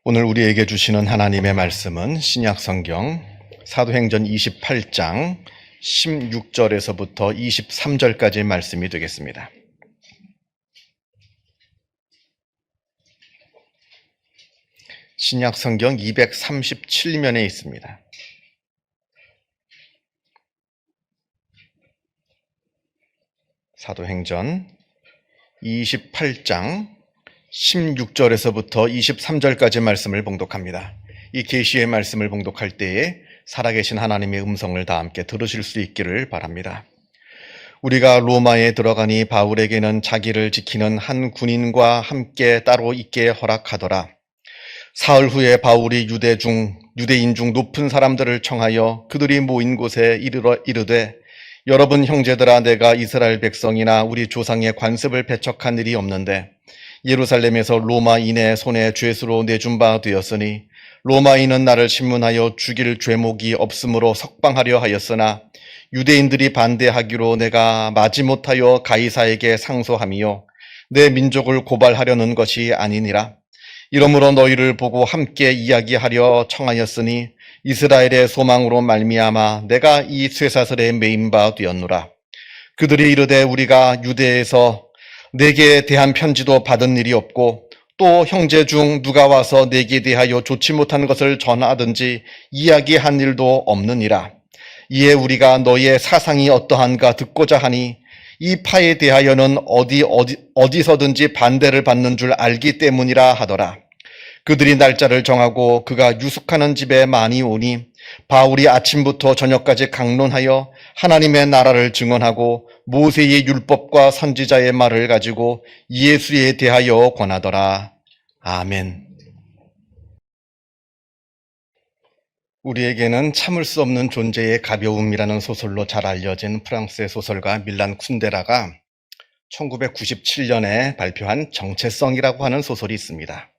오늘 우리에게 주시는 하나님의 말씀은 신약성경 사도행전 28장 16절에서부터 23절까지의 말씀이 되겠습니다. 신약성경 237면에 있습니다. 사도행전 28장 16절에서부터 23절까지 말씀을 봉독합니다. 이 계시의 말씀을 봉독할 때에 살아계신 하나님의 음성을 다 함께 들으실 수 있기를 바랍니다. 우리가 로마에 들어가니 바울에게는 자기를 지키는 한 군인과 함께 따로 있게 허락하더라. 사흘 후에 바울이 유대인 중 높은 사람들을 청하여 그들이 모인 곳에 이르되 여러분 형제들아, 내가 이스라엘 백성이나 우리 조상의 관습을 배척한 일이 없는데 예루살렘에서 로마인의 손에 죄수로 내준 바 되었으니 로마인은 나를 신문하여 죽일 죄목이 없으므로 석방하려 하였으나 유대인들이 반대하기로 내가 마지못하여 가이사에게 상소함이요 내 민족을 고발하려는 것이 아니니라. 이러므로 너희를 보고 함께 이야기하려 청하였으니 이스라엘의 소망으로 말미암아 내가 이 쇠사슬에 매인 바 되었노라. 그들이 이르되 우리가 유대에서 내게 대한 편지도 받은 일이 없고 또 형제 중 누가 와서 내게 대하여 좋지 못한 것을 전하든지 이야기한 일도 없느니라. 이에 우리가 너희의 사상이 어떠한가 듣고자 하니 이 파에 대하여는 어디서든지 반대를 받는 줄 알기 때문이라 하더라. 그들이 날짜를 정하고 그가 유숙하는 집에 많이 오니 바울이 아침부터 저녁까지 강론하여 하나님의 나라를 증언하고 모세의 율법과 선지자의 말을 가지고 예수에 대하여 권하더라. 아멘. 우리에게는 참을 수 없는 존재의 가벼움이라는 소설로 잘 알려진 프랑스의 소설가 밀란 쿤데라가 1997년에 발표한 정체성이라고 하는 소설이 있습니다.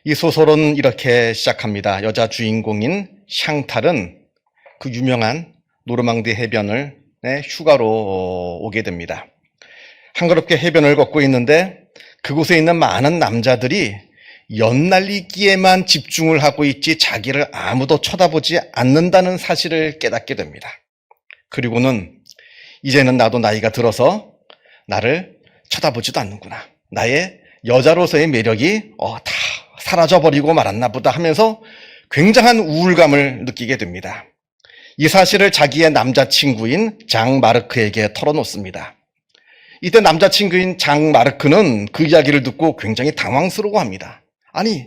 이 소설은 이렇게 시작합니다. 여자 주인공인 샹탈은 그 유명한 노르망디 해변을 휴가로 오게 됩니다. 한가롭게 해변을 걷고 있는데 그곳에 있는 많은 남자들이 연날리기에만 집중을 하고 있지 자기를 아무도 쳐다보지 않는다는 사실을 깨닫게 됩니다. 그리고는 이제는 나도 나이가 들어서 나를 쳐다보지도 않는구나. 나의 여자로서의 매력이 다 사라져버리고 말았나 보다 하면서 굉장한 우울감을 느끼게 됩니다. 이 사실을 자기의 남자친구인 장 마르크에게 털어놓습니다. 이때 남자친구인 장 마르크는 그 이야기를 듣고 굉장히 당황스러워합니다. 아니,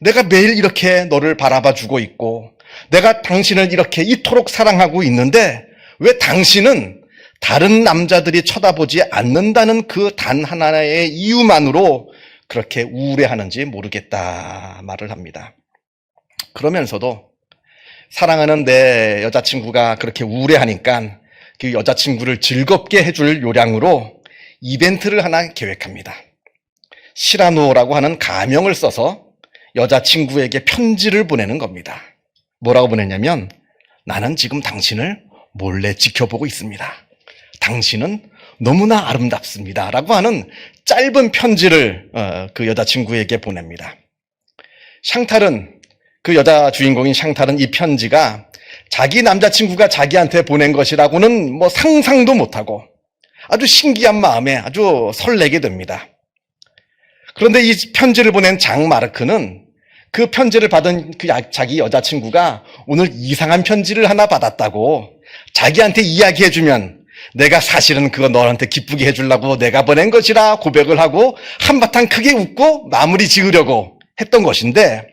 내가 매일 이렇게 너를 바라봐주고 있고 내가 당신을 이렇게 이토록 사랑하고 있는데 왜 당신은 다른 남자들이 쳐다보지 않는다는 그 단 하나의 이유만으로 그렇게 우울해하는지 모르겠다 말을 합니다. 그러면서도 사랑하는 내 여자친구가 그렇게 우울해하니까 그 여자친구를 즐겁게 해줄 요량으로 이벤트를 하나 계획합니다. 시라노라고 하는 가명을 써서 여자친구에게 편지를 보내는 겁니다. 뭐라고 보냈냐면 나는 지금 당신을 몰래 지켜보고 있습니다. 당신은 너무나 아름답습니다. 라고 하는 짧은 편지를 그 여자친구에게 보냅니다. 샹탈은 그 여자 주인공인 샹탈은 이 편지가 자기 남자친구가 자기한테 보낸 것이라고는 상상도 못하고 아주 신기한 마음에 아주 설레게 됩니다. 그런데 이 편지를 보낸 장 마르크는 그 편지를 받은 그 자기 여자친구가 오늘 이상한 편지를 하나 받았다고 자기한테 이야기해주면 내가 사실은 그거 너한테 기쁘게 해주려고 내가 보낸 것이라 고백을 하고 한바탕 크게 웃고 마무리 지으려고 했던 것인데,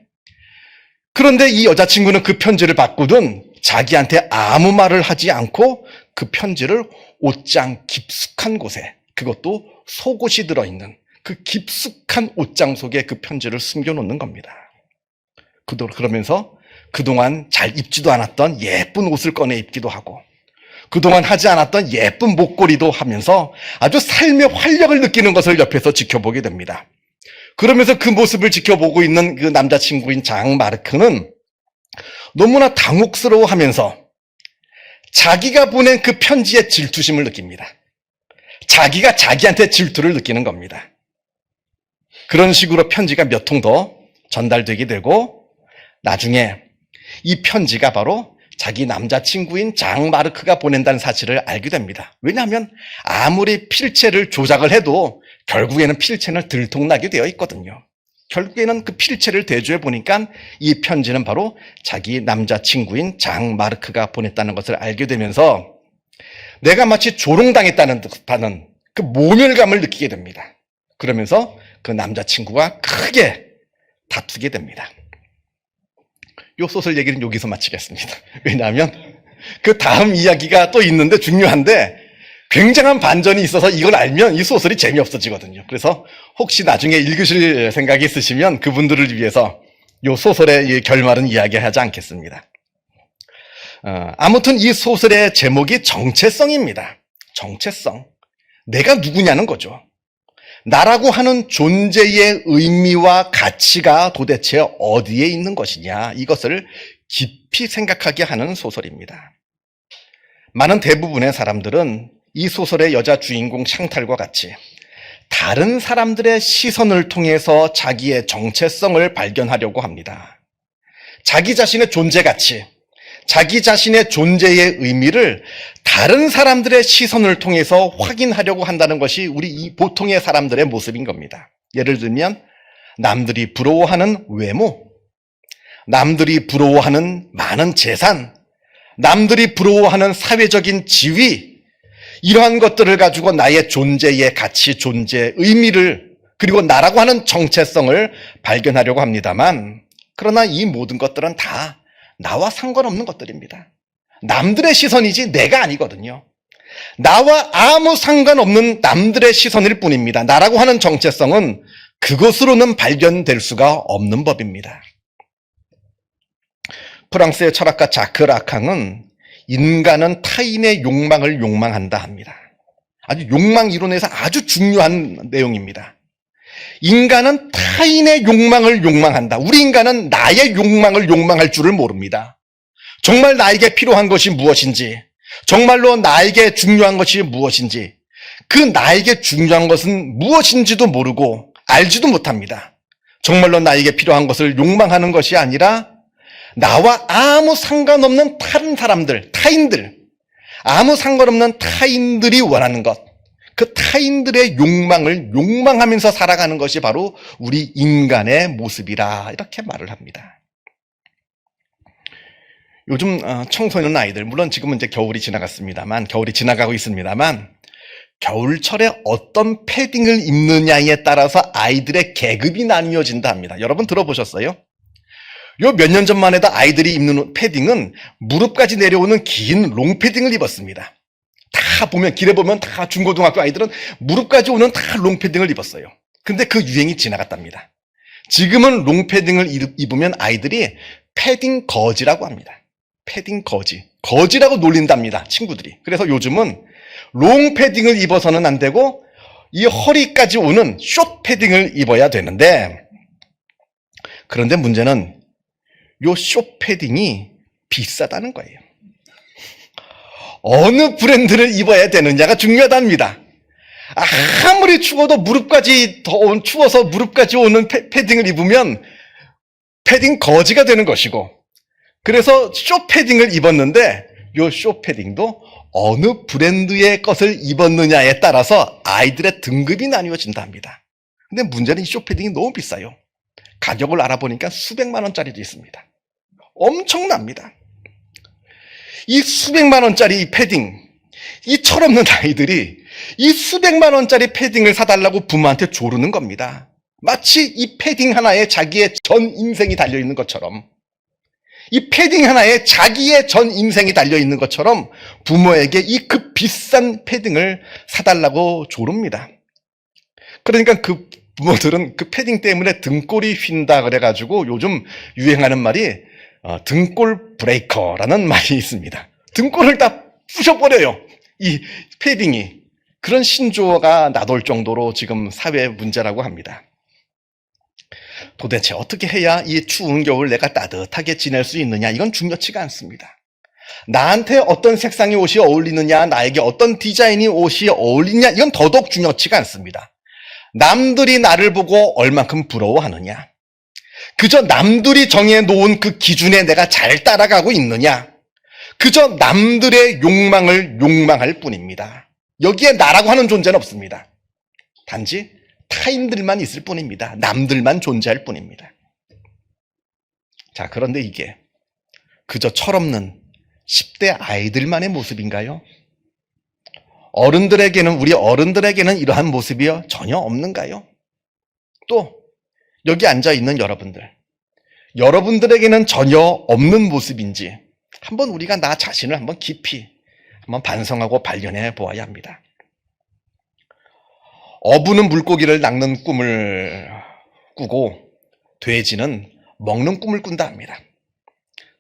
그런데 이 여자친구는 그 편지를 받고는 자기한테 아무 말을 하지 않고 그 편지를 옷장 깊숙한 곳에, 그것도 속옷이 들어있는 그 깊숙한 옷장 속에 그 편지를 숨겨놓는 겁니다. 그러면서 그동안 잘 입지도 않았던 예쁜 옷을 꺼내 입기도 하고 그동안 하지 않았던 예쁜 목걸이도 하면서 아주 삶의 활력을 느끼는 것을 옆에서 지켜보게 됩니다. 그러면서 그 모습을 지켜보고 있는 그 남자친구인 장 마르크는 너무나 당혹스러워하면서 자기가 보낸 그 편지에 질투심을 느낍니다. 자기가 자기한테 질투를 느끼는 겁니다. 그런 식으로 편지가 몇 통 더 전달되게 되고 나중에 이 편지가 바로 자기 남자친구인 장 마르크가 보낸다는 사실을 알게 됩니다. 왜냐하면 아무리 필체를 조작을 해도 결국에는 필체는 들통나게 되어 있거든요. 결국에는 그 필체를 대조해 보니까 이 편지는 바로 자기 남자친구인 장 마르크가 보냈다는 것을 알게 되면서 내가 마치 조롱당했다는 듯한 그 모멸감을 느끼게 됩니다. 그러면서 그 남자친구가 크게 다투게 됩니다. 이 소설 얘기는 여기서 마치겠습니다. 왜냐하면 그 다음 이야기가 또 있는데 중요한데 굉장한 반전이 있어서 이걸 알면 이 소설이 재미없어지거든요. 그래서 혹시 나중에 읽으실 생각이 있으시면 그분들을 위해서 이 소설의 결말은 이야기하지 않겠습니다. 아무튼 이 소설의 제목이 정체성입니다. 정체성. 내가 누구냐는 거죠. 나라고 하는 존재의 의미와 가치가 도대체 어디에 있는 것이냐, 이것을 깊이 생각하게 하는 소설입니다. 많은 대부분의 사람들은 이 소설의 여자 주인공 샹탈과 같이 다른 사람들의 시선을 통해서 자기의 정체성을 발견하려고 합니다. 자기 자신의 존재 가치, 자기 자신의 존재의 의미를 다른 사람들의 시선을 통해서 확인하려고 한다는 것이 우리 이 보통의 사람들의 모습인 겁니다. 예를 들면 남들이 부러워하는 외모, 남들이 부러워하는 많은 재산, 남들이 부러워하는 사회적인 지위, 이러한 것들을 가지고 나의 존재의 가치, 존재의 의미를, 그리고 나라고 하는 정체성을 발견하려고 합니다만, 그러나 이 모든 것들은 다 나와 상관없는 것들입니다. 남들의 시선이지 내가 아니거든요. 나와 아무 상관없는 남들의 시선일 뿐입니다. 나라고 하는 정체성은 그것으로는 발견될 수가 없는 법입니다. 프랑스의 철학가 자크 라캉은 인간은 타인의 욕망을 욕망한다 합니다. 아주 욕망 이론에서 아주 중요한 내용입니다. 인간은 타인의 욕망을 욕망한다. 우리 인간은 나의 욕망을 욕망할 줄을 모릅니다. 정말 나에게 필요한 것이 무엇인지, 정말로 나에게 중요한 것이 무엇인지, 그 나에게 중요한 것은 무엇인지도 모르고 알지도 못합니다. 정말로 나에게 필요한 것을 욕망하는 것이 아니라 나와 아무 상관없는 다른 사람들, 타인들, 아무 상관없는 타인들이 원하는 것, 그 타인들의 욕망을 욕망하면서 살아가는 것이 바로 우리 인간의 모습이라, 이렇게 말을 합니다. 요즘 청소년 아이들, 물론 지금은 이제 겨울이 지나갔습니다만, 겨울이 지나가고 있습니다만, 겨울철에 어떤 패딩을 입느냐에 따라서 아이들의 계급이 나뉘어진다 합니다. 여러분 들어보셨어요? 요 몇 년 전만 해도 아이들이 입는 패딩은 무릎까지 내려오는 긴 롱패딩을 입었습니다. 다 보면, 길에 보면 다 중고등학교 아이들은 무릎까지 오는 다 롱패딩을 입었어요. 근데 그 유행이 지나갔답니다. 지금은 롱패딩을 입으면 아이들이 패딩 거지라고 합니다. 패딩 거지. 거지라고 놀린답니다, 친구들이. 그래서 요즘은 롱패딩을 입어서는 안 되고 이 허리까지 오는 숏패딩을 입어야 되는데, 그런데 문제는 요 숏패딩이 비싸다는 거예요. 어느 브랜드를 입어야 되느냐가 중요하답니다. 아무리 추워도 무릎까지 추워서 무릎까지 오는 패딩을 입으면 패딩 거지가 되는 것이고, 그래서 숏패딩을 입었는데 요 숏패딩도 어느 브랜드의 것을 입었느냐에 따라서 아이들의 등급이 나뉘어진다 합니다. 근데 문제는 이 숏패딩이 너무 비싸요. 가격을 알아보니까 수백만 원짜리도 있습니다. 엄청납니다. 이 수백만 원짜리 패딩, 이 철없는 아이들이 이 수백만 원짜리 패딩을 사달라고 부모한테 조르는 겁니다. 마치 이 패딩 하나에 자기의 전 인생이 달려있는 것처럼, 이 패딩 하나에 자기의 전 인생이 달려있는 것처럼 부모에게 이 그 비싼 패딩을 사달라고 조릅니다. 그러니까 그 부모들은 그 패딩 때문에 등골이 휜다 그래가지고 요즘 유행하는 말이 등골 브레이커라는 말이 있습니다. 등골을 다 부셔버려요, 이 패딩이. 그런 신조어가 나돌 정도로 지금 사회 문제라고 합니다. 도대체 어떻게 해야 이 추운 겨울 내가 따뜻하게 지낼 수 있느냐, 이건 중요치가 않습니다. 나한테 어떤 색상의 옷이 어울리느냐, 나에게 어떤 디자인의 옷이 어울리냐, 이건 더더욱 중요치가 않습니다. 남들이 나를 보고 얼만큼 부러워하느냐, 그저 남들이 정해놓은 그 기준에 내가 잘 따라가고 있느냐? 그저 남들의 욕망을 욕망할 뿐입니다. 여기에 나라고 하는 존재는 없습니다. 단지 타인들만 있을 뿐입니다. 남들만 존재할 뿐입니다. 자, 그런데 이게 그저 철없는 10대 아이들만의 모습인가요? 우리 어른들에게는 이러한 모습이 전혀 없는가요? 또 여기 앉아있는 여러분들에게는 전혀 없는 모습인지 한번 우리가 나 자신을 한번 깊이 한번 반성하고 발견해 보아야 합니다. 어부는 물고기를 낚는 꿈을 꾸고 돼지는 먹는 꿈을 꾼다 합니다.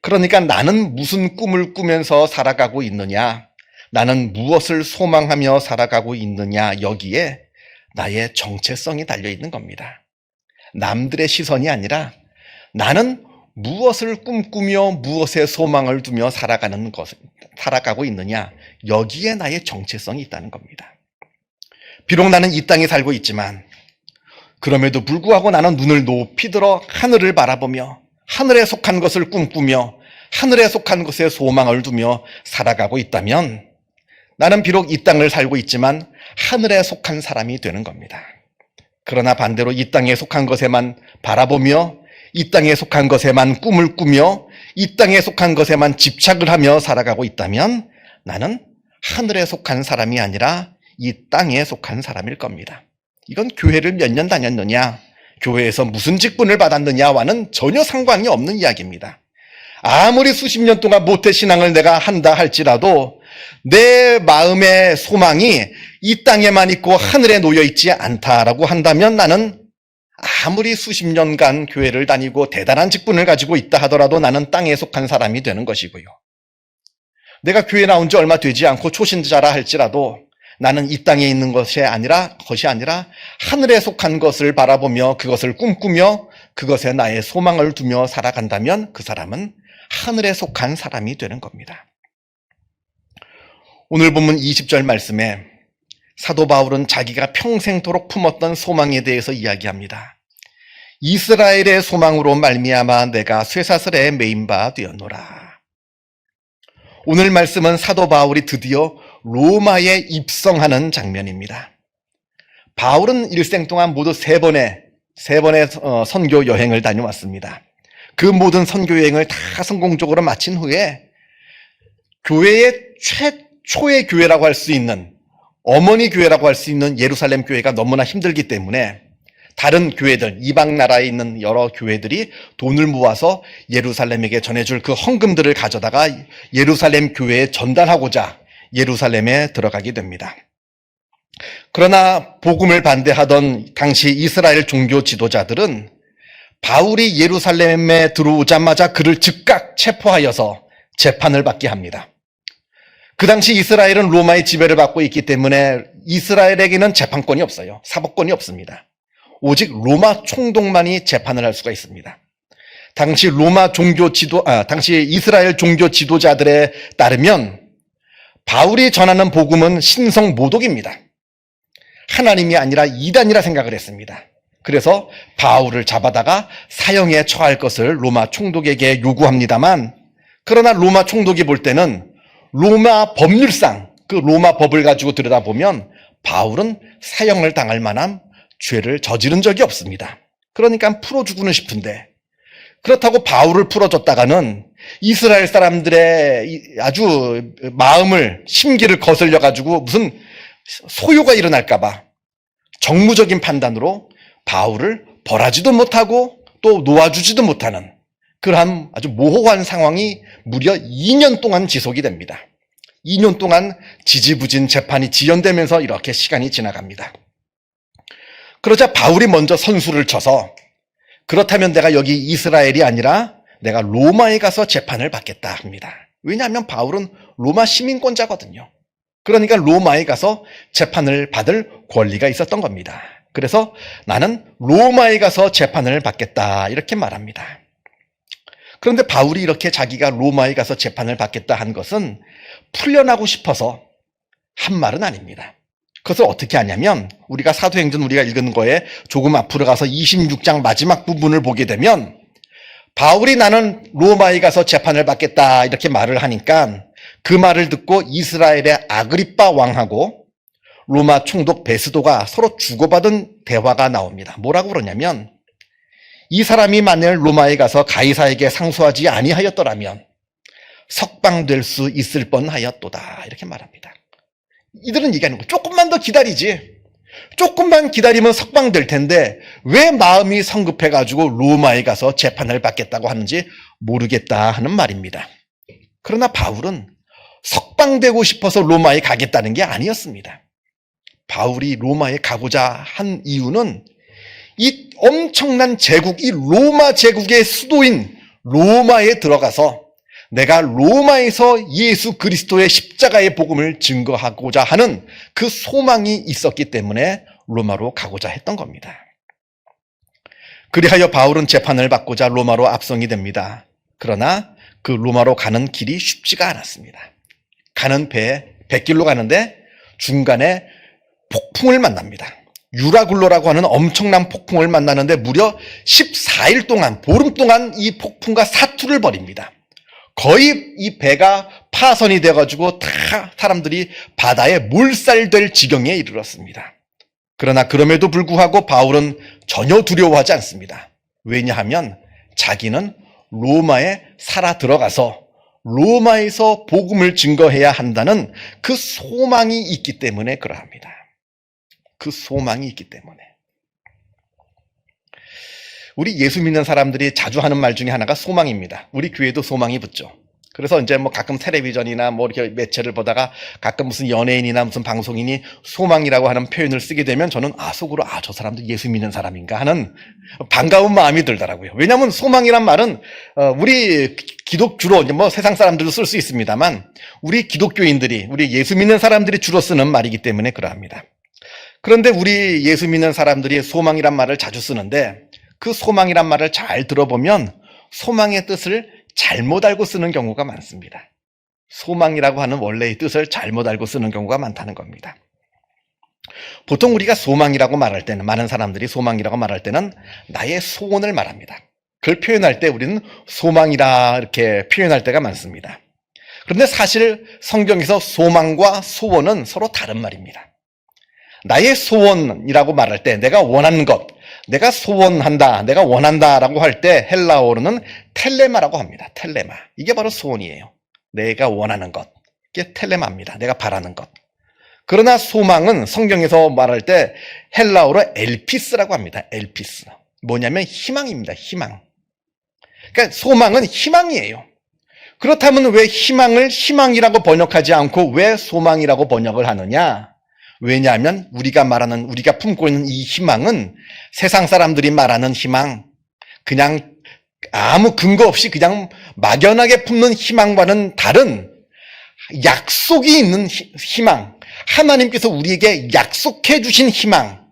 그러니까 나는 무슨 꿈을 꾸면서 살아가고 있느냐, 나는 무엇을 소망하며 살아가고 있느냐, 여기에 나의 정체성이 달려있는 겁니다. 남들의 시선이 아니라 나는 무엇을 꿈꾸며 무엇에 소망을 두며 살아가고 있느냐, 여기에 나의 정체성이 있다는 겁니다. 비록 나는 이 땅에 살고 있지만 그럼에도 불구하고 나는 눈을 높이 들어 하늘을 바라보며 하늘에 속한 것을 꿈꾸며 하늘에 속한 것에 소망을 두며 살아가고 있다면 나는 비록 이 땅을 살고 있지만 하늘에 속한 사람이 되는 겁니다. 그러나 반대로 이 땅에 속한 것에만 바라보며 이 땅에 속한 것에만 꿈을 꾸며 이 땅에 속한 것에만 집착을 하며 살아가고 있다면 나는 하늘에 속한 사람이 아니라 이 땅에 속한 사람일 겁니다. 이건 교회를 몇 년 다녔느냐, 교회에서 무슨 직분을 받았느냐와는 전혀 상관이 없는 이야기입니다. 아무리 수십 년 동안 모태신앙을 내가 한다 할지라도 내 마음의 소망이 이 땅에만 있고 하늘에 놓여있지 않다라고 한다면 나는 아무리 수십 년간 교회를 다니고 대단한 직분을 가지고 있다 하더라도 나는 땅에 속한 사람이 되는 것이고요. 내가 교회 나온 지 얼마 되지 않고 초신자라 할지라도 나는 이 땅에 있는 것이 아니라 하늘에 속한 것을 바라보며 그것을 꿈꾸며 그것에 나의 소망을 두며 살아간다면 그 사람은 하늘에 속한 사람이 되는 겁니다. 오늘 본문 20절 말씀에 사도 바울은 자기가 평생토록 품었던 소망에 대해서 이야기합니다. 이스라엘의 소망으로 말미암아 내가 쇠사슬에 매인 바 되었노라. 오늘 말씀은 사도 바울이 드디어 로마에 입성하는 장면입니다. 바울은 일생 동안 모두 세 번의 선교 여행을 다녀왔습니다. 그 모든 선교 여행을 다 성공적으로 마친 후에 교회의 최초의 교회라고 할 수 있는, 어머니 교회라고 할 수 있는 예루살렘 교회가 너무나 힘들기 때문에 다른 교회들, 이방 나라에 있는 여러 교회들이 돈을 모아서 예루살렘에게 전해줄 그 헌금들을 가져다가 예루살렘 교회에 전달하고자 예루살렘에 들어가게 됩니다. 그러나 복음을 반대하던 당시 이스라엘 종교 지도자들은 바울이 예루살렘에 들어오자마자 그를 즉각 체포하여서 재판을 받게 합니다. 그 당시 이스라엘은 로마의 지배를 받고 있기 때문에 이스라엘에게는 재판권이 없어요. 사법권이 없습니다. 오직 로마 총독만이 재판을 할 수가 있습니다. 당시 당시 이스라엘 종교 지도자들에 따르면 바울이 전하는 복음은 신성 모독입니다. 하나님이 아니라 이단이라 생각을 했습니다. 그래서 바울을 잡아다가 사형에 처할 것을 로마 총독에게 요구합니다만, 그러나 로마 총독이 볼 때는 로마 법률상 그 로마 법을 가지고 들여다보면 바울은 사형을 당할 만한 죄를 저지른 적이 없습니다. 그러니까 풀어주고는 싶은데, 그렇다고 바울을 풀어줬다가는 이스라엘 사람들의 아주 심기를 거슬려 가지고 무슨 소요가 일어날까봐 정무적인 판단으로 바울을 벌하지도 못하고 또 놓아주지도 못하는 그러한 아주 모호한 상황이 무려 2년 동안 지속이 됩니다. 2년 동안 지지부진 재판이 지연되면서 이렇게 시간이 지나갑니다. 그러자 바울이 먼저 선수를 쳐서 그렇다면 내가 여기 이스라엘이 아니라 내가 로마에 가서 재판을 받겠다 합니다. 왜냐하면 바울은 로마 시민권자거든요. 그러니까 로마에 가서 재판을 받을 권리가 있었던 겁니다. 그래서 나는 로마에 가서 재판을 받겠다 이렇게 말합니다. 그런데 바울이 이렇게 자기가 로마에 가서 재판을 받겠다 한 것은 풀려나고 싶어서 한 말은 아닙니다. 그것을 어떻게 하냐면 우리가 사도행전 우리가 읽은 거에 조금 앞으로 가서 26장 마지막 부분을 보게 되면 바울이 나는 로마에 가서 재판을 받겠다 이렇게 말을 하니까 그 말을 듣고 이스라엘의 아그리빠 왕하고 로마 총독 베스도가 서로 주고받은 대화가 나옵니다. 뭐라고 그러냐면 이 사람이 만일 로마에 가서 가이사에게 상소하지 아니하였더라면 석방될 수 있을 뻔하였도다 이렇게 말합니다. 이들은 얘기하는 거 조금만 더 기다리지. 조금만 기다리면 석방될 텐데 왜 마음이 성급해가지고 로마에 가서 재판을 받겠다고 하는지 모르겠다 하는 말입니다. 그러나 바울은 석방되고 싶어서 로마에 가겠다는 게 아니었습니다. 바울이 로마에 가고자 한 이유는 이 엄청난 제국, 이 로마 제국의 수도인 로마에 들어가서 내가 로마에서 예수 그리스도의 십자가의 복음을 증거하고자 하는 그 소망이 있었기 때문에 로마로 가고자 했던 겁니다. 그리하여 바울은 재판을 받고자 로마로 압송이 됩니다. 그러나 그 로마로 가는 길이 쉽지가 않았습니다. 가는 뱃길로 가는데 중간에 폭풍을 만납니다. 유라굴로라고 하는 엄청난 폭풍을 만나는데 무려 14일 동안, 보름 동안 이 폭풍과 사투를 벌입니다. 거의 이 배가 파손이 돼가지고 다 사람들이 바다에 몰살될 지경에 이르렀습니다. 그러나 그럼에도 불구하고 바울은 전혀 두려워하지 않습니다. 왜냐하면 자기는 로마에 살아 들어가서 로마에서 복음을 증거해야 한다는 그 소망이 있기 때문에 그러합니다. 그 소망이 있기 때문에. 우리 예수 믿는 사람들이 자주 하는 말 중에 하나가 소망입니다. 우리 교회도 소망이 붙죠. 그래서 이제 뭐 가끔 텔레비전이나 뭐 이렇게 매체를 보다가 가끔 무슨 연예인이나 무슨 방송인이 소망이라고 하는 표현을 쓰게 되면 저는 속으로 저 사람도 예수 믿는 사람인가 하는 반가운 마음이 들더라고요. 왜냐하면 소망이란 말은 우리 주로 뭐 세상 사람들도 쓸 수 있습니다만 우리 기독교인들이, 우리 예수 믿는 사람들이 주로 쓰는 말이기 때문에 그러합니다. 그런데 우리 예수 믿는 사람들이 소망이란 말을 자주 쓰는데 그 소망이란 말을 잘 들어보면 소망의 뜻을 잘못 알고 쓰는 경우가 많습니다. 소망이라고 하는 원래의 뜻을 잘못 알고 쓰는 경우가 많다는 겁니다. 보통 우리가 소망이라고 말할 때는, 많은 사람들이 소망이라고 말할 때는 나의 소원을 말합니다. 그걸 표현할 때 우리는 소망이라 이렇게 표현할 때가 많습니다. 그런데 사실 성경에서 소망과 소원은 서로 다른 말입니다. 나의 소원이라고 말할 때 내가 원하는 것, 내가 소원한다, 내가 원한다라고 할 때 헬라어로는 텔레마라고 합니다. 텔레마. 이게 바로 소원이에요. 내가 원하는 것. 이게 텔레마입니다. 내가 바라는 것. 그러나 소망은 성경에서 말할 때 헬라어로 엘피스라고 합니다. 엘피스. 뭐냐면 희망입니다. 희망. 그러니까 소망은 희망이에요. 그렇다면 왜 희망을 희망이라고 번역하지 않고 왜 소망이라고 번역을 하느냐? 왜냐하면 우리가 품고 있는 이 희망은 세상 사람들이 말하는 희망, 그냥 아무 근거 없이 그냥 막연하게 품는 희망과는 다른 약속이 있는 희망, 하나님께서 우리에게 약속해 주신 희망,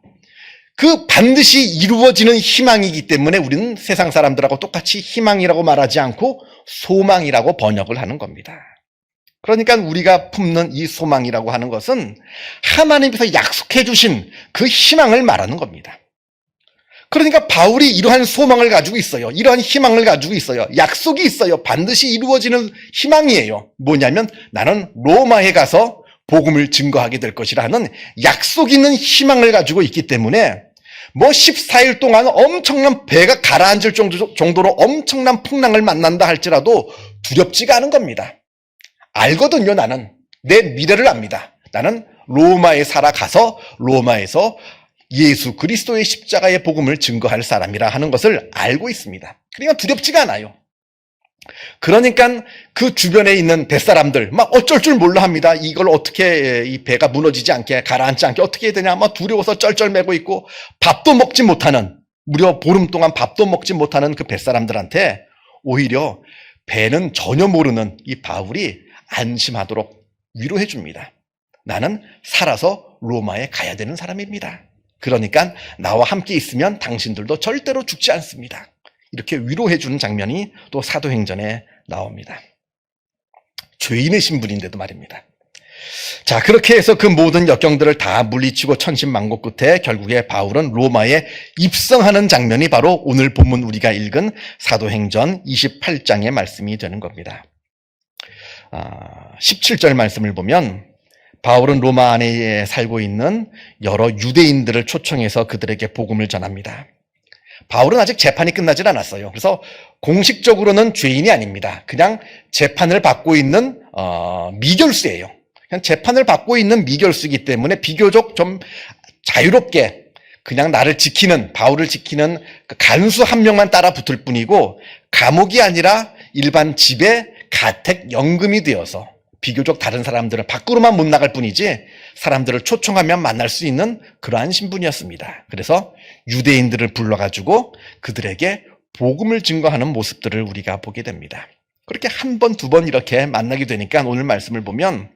그 반드시 이루어지는 희망이기 때문에 우리는 세상 사람들하고 똑같이 희망이라고 말하지 않고 소망이라고 번역을 하는 겁니다. 그러니까 우리가 품는 이 소망이라고 하는 것은 하나님께서 약속해 주신 그 희망을 말하는 겁니다. 그러니까 바울이 이러한 소망을 가지고 있어요. 이러한 희망을 가지고 있어요. 약속이 있어요. 반드시 이루어지는 희망이에요. 뭐냐면 나는 로마에 가서 복음을 증거하게 될 것이라는 약속 있는 희망을 가지고 있기 때문에 뭐 14일 동안 엄청난 배가 가라앉을 정도로 엄청난 풍랑을 만난다 할지라도 두렵지가 않은 겁니다. 알거든요. 나는 내 미래를 압니다. 나는 로마에 살아가서 로마에서 예수 그리스도의 십자가의 복음을 증거할 사람이라 하는 것을 알고 있습니다. 그러니까 두렵지가 않아요. 그러니까 그 주변에 있는 뱃사람들 막 어쩔 줄 몰라 합니다. 이걸 어떻게 이 배가 무너지지 않게 가라앉지 않게 어떻게 해야 되냐 막 두려워서 쩔쩔매고 있고 밥도 먹지 못하는, 무려 보름 동안 밥도 먹지 못하는 그 뱃사람들한테 오히려 배는 전혀 모르는 이 바울이 안심하도록 위로해 줍니다. 나는 살아서 로마에 가야 되는 사람입니다. 그러니까 나와 함께 있으면 당신들도 절대로 죽지 않습니다. 이렇게 위로해 주는 장면이 또 사도행전에 나옵니다. 죄인의 신분인데도 말입니다. 자, 그렇게 해서 그 모든 역경들을 다 물리치고 천신만고 끝에 결국에 바울은 로마에 입성하는 장면이 바로 오늘 본문 우리가 읽은 사도행전 28장의 말씀이 되는 겁니다. 17절 말씀을 보면 바울은 로마 안에 살고 있는 여러 유대인들을 초청해서 그들에게 복음을 전합니다. 바울은 아직 재판이 끝나질 않았어요. 그래서 공식적으로는 죄인이 아닙니다. 그냥 재판을 받고 있는 미결수예요. 그냥 재판을 받고 있는 미결수이기 때문에 비교적 좀 자유롭게 그냥 나를 지키는, 바울을 지키는 그 간수 한 명만 따라 붙을 뿐이고 감옥이 아니라 일반 집에 가택 연금이 되어서 비교적 다른 사람들은 밖으로만 못 나갈 뿐이지 사람들을 초청하면 만날 수 있는 그러한 신분이었습니다. 그래서 유대인들을 불러가지고 그들에게 복음을 증거하는 모습들을 우리가 보게 됩니다. 그렇게 한 번, 두 번 이렇게 만나게 되니까 오늘 말씀을 보면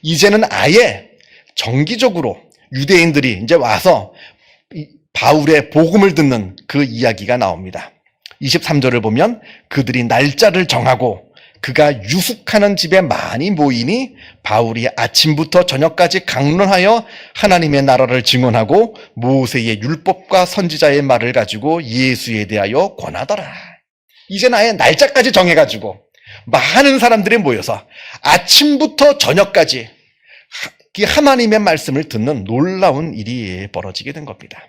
이제는 아예 정기적으로 유대인들이 이제 와서 바울의 복음을 듣는 그 이야기가 나옵니다. 23절을 보면 그들이 날짜를 정하고 그가 유숙하는 집에 많이 모이니 바울이 아침부터 저녁까지 강론하여 하나님의 나라를 증언하고 모세의 율법과 선지자의 말을 가지고 예수에 대하여 권하더라. 이제는 아예 날짜까지 정해가지고 많은 사람들이 모여서 아침부터 저녁까지 하나님의 말씀을 듣는 놀라운 일이 벌어지게 된 겁니다.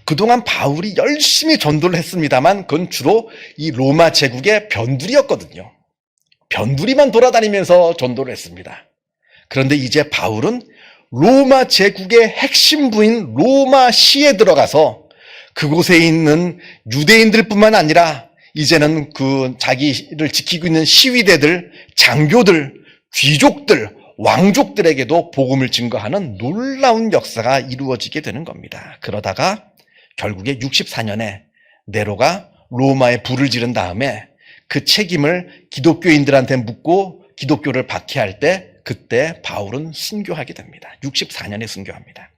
그동안 바울이 열심히 전도를 했습니다만 그건 주로 이 로마 제국의 변두리였거든요. 변두리만 돌아다니면서 전도를 했습니다. 그런데 이제 바울은 로마 제국의 핵심부인 로마시에 들어가서 그곳에 있는 유대인들뿐만 아니라 이제는 그 자기를 지키고 있는 시위대들, 장교들, 귀족들, 왕족들에게도 복음을 증거하는 놀라운 역사가 이루어지게 되는 겁니다. 그러다가 결국에 64년에 네로가 로마에 불을 지른 다음에 그 책임을 기독교인들한테 묻고 기독교를 박해할 때 그때 바울은 순교하게 됩니다. 64년에 순교합니다.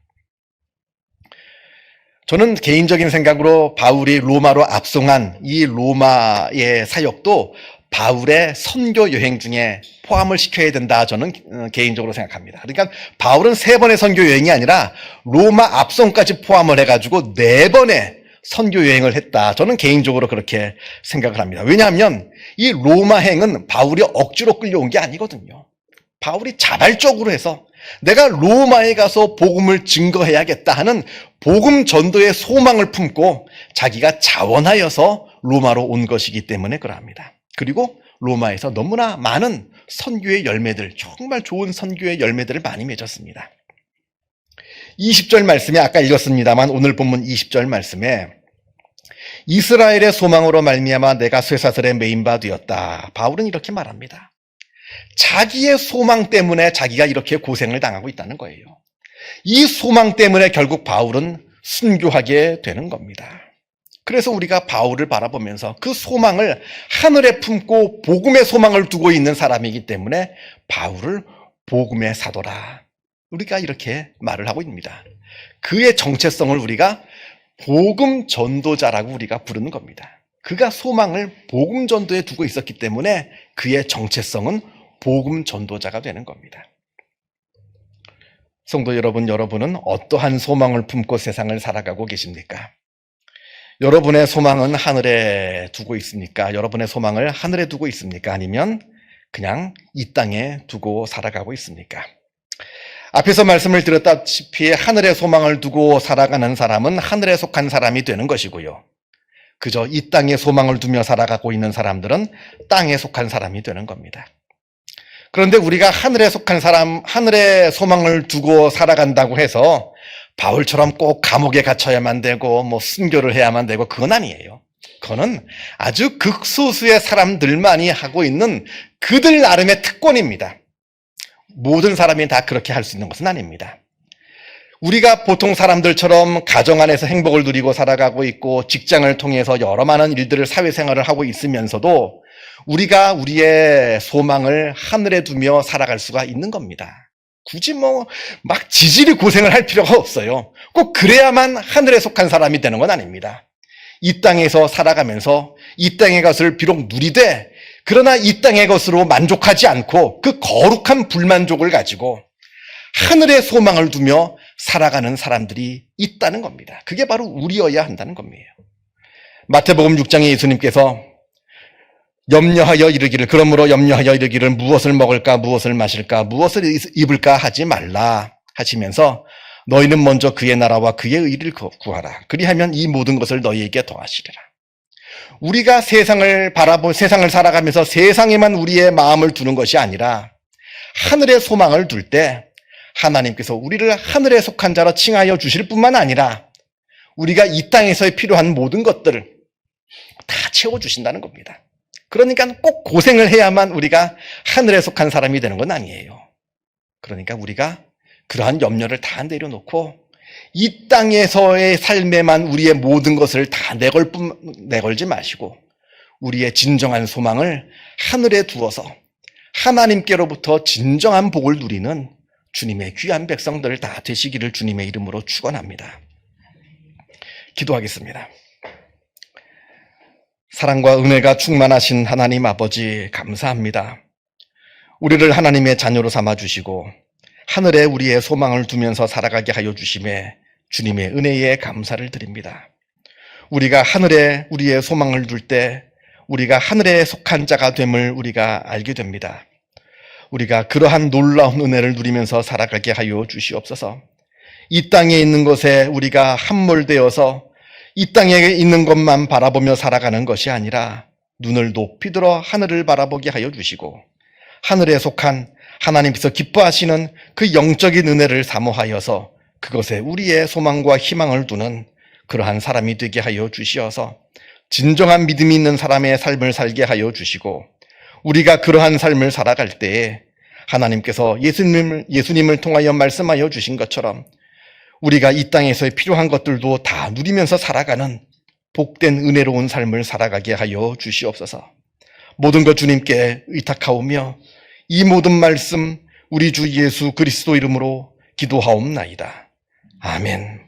저는 개인적인 생각으로 바울이 로마로 압송한 이 로마의 사역도 바울의 선교 여행 중에 포함을 시켜야 된다 저는 개인적으로 생각합니다. 그러니까 바울은 3번의 선교 여행이 아니라 로마 압송까지 포함을 해가지고 4번의 선교 여행을 했다. 저는 개인적으로 그렇게 생각을 합니다. 왜냐하면 이 로마행은 바울이 억지로 끌려온 게 아니거든요. 바울이 자발적으로 해서 내가 로마에 가서 복음을 증거해야겠다 하는 복음 전도의 소망을 품고 자기가 자원하여서 로마로 온 것이기 때문에 그러합니다. 그리고 로마에서 너무나 많은 선교의 열매들, 정말 좋은 선교의 열매들을 많이 맺었습니다. 20절 말씀에 아까 읽었습니다만 오늘 본문 20절 말씀에 이스라엘의 소망으로 말미암아 내가 쇠사슬에 매인 바 되었다. 바울은 이렇게 말합니다. 자기의 소망 때문에 자기가 이렇게 고생을 당하고 있다는 거예요. 이 소망 때문에 결국 바울은 순교하게 되는 겁니다. 그래서 우리가 바울을 바라보면서 그 소망을 하늘에 품고 복음의 소망을 두고 있는 사람이기 때문에 바울을 복음의 사도라. 우리가 이렇게 말을 하고 있습니다. 그의 정체성을 우리가 복음 전도자라고 우리가 부르는 겁니다. 그가 소망을 복음 전도에 두고 있었기 때문에 그의 정체성은 복음 전도자가 되는 겁니다. 성도 여러분, 여러분은 어떠한 소망을 품고 세상을 살아가고 계십니까? 여러분의 소망은 하늘에 두고 있습니까? 여러분의 소망을 하늘에 두고 있습니까? 아니면 그냥 이 땅에 두고 살아가고 있습니까? 앞에서 말씀을 드렸다시피 하늘의 소망을 두고 살아가는 사람은 하늘에 속한 사람이 되는 것이고요. 그저 이 땅에 소망을 두며 살아가고 있는 사람들은 땅에 속한 사람이 되는 겁니다. 그런데 우리가 하늘에 속한 사람, 하늘에 소망을 두고 살아간다고 해서 바울처럼 꼭 감옥에 갇혀야만 되고 뭐 순교를 해야만 되고 그건 아니에요. 그거는 아주 극소수의 사람들만이 하고 있는 그들 나름의 특권입니다. 모든 사람이 다 그렇게 할 수 있는 것은 아닙니다. 우리가 보통 사람들처럼 가정 안에서 행복을 누리고 살아가고 있고 직장을 통해서 여러 많은 일들을 사회생활을 하고 있으면서도 우리가 우리의 소망을 하늘에 두며 살아갈 수가 있는 겁니다. 굳이 막 지질이 고생을 할 필요가 없어요. 꼭 그래야만 하늘에 속한 사람이 되는 건 아닙니다. 이 땅에서 살아가면서 이 땅의 것을 비록 누리되 그러나 이 땅의 것으로 만족하지 않고 그 거룩한 불만족을 가지고 하늘의 소망을 두며 살아가는 사람들이 있다는 겁니다. 그게 바로 우리여야 한다는 겁니다. 마태복음 6장에 예수님께서 염려하여 이르기를, 그러므로 염려하여 이르기를 무엇을 먹을까 무엇을 마실까 무엇을 입을까 하지 말라 하시면서 너희는 먼저 그의 나라와 그의 의를 구하라. 그리하면 이 모든 것을 너희에게 더하시리라. 우리가 세상을 세상을 살아가면서 세상에만 우리의 마음을 두는 것이 아니라 하늘의 소망을 둘 때 하나님께서 우리를 하늘에 속한 자로 칭하여 주실 뿐만 아니라 우리가 이 땅에서 필요한 모든 것들을 다 채워주신다는 겁니다. 그러니까 꼭 고생을 해야만 우리가 하늘에 속한 사람이 되는 건 아니에요. 그러니까 우리가 그러한 염려를 다 내려놓고 이 땅에서의 삶에만 우리의 모든 것을 다 내걸지 마시고 우리의 진정한 소망을 하늘에 두어서 하나님께로부터 진정한 복을 누리는 주님의 귀한 백성들 다 되시기를 주님의 이름으로 축원합니다. 기도하겠습니다. 사랑과 은혜가 충만하신 하나님 아버지 감사합니다. 우리를 하나님의 자녀로 삼아주시고 하늘에 우리의 소망을 두면서 살아가게 하여 주심에 주님의 은혜에 감사를 드립니다. 우리가 하늘에 우리의 소망을 둘 때 우리가 하늘에 속한 자가 됨을 우리가 알게 됩니다. 우리가 그러한 놀라운 은혜를 누리면서 살아가게 하여 주시옵소서. 이 땅에 있는 것에 우리가 함몰되어서 이 땅에 있는 것만 바라보며 살아가는 것이 아니라 눈을 높이 들어 하늘을 바라보게 하여 주시고 하늘에 속한 하나님께서 기뻐하시는 그 영적인 은혜를 사모하여서 그것에 우리의 소망과 희망을 두는 그러한 사람이 되게 하여 주시어서 진정한 믿음이 있는 사람의 삶을 살게 하여 주시고 우리가 그러한 삶을 살아갈 때에 하나님께서 예수님을 통하여 말씀하여 주신 것처럼 우리가 이 땅에서 필요한 것들도 다 누리면서 살아가는 복된 은혜로운 삶을 살아가게 하여 주시옵소서. 모든 것 주님께 의탁하오며 이 모든 말씀 우리 주 예수 그리스도 이름으로 기도하옵나이다. 아멘.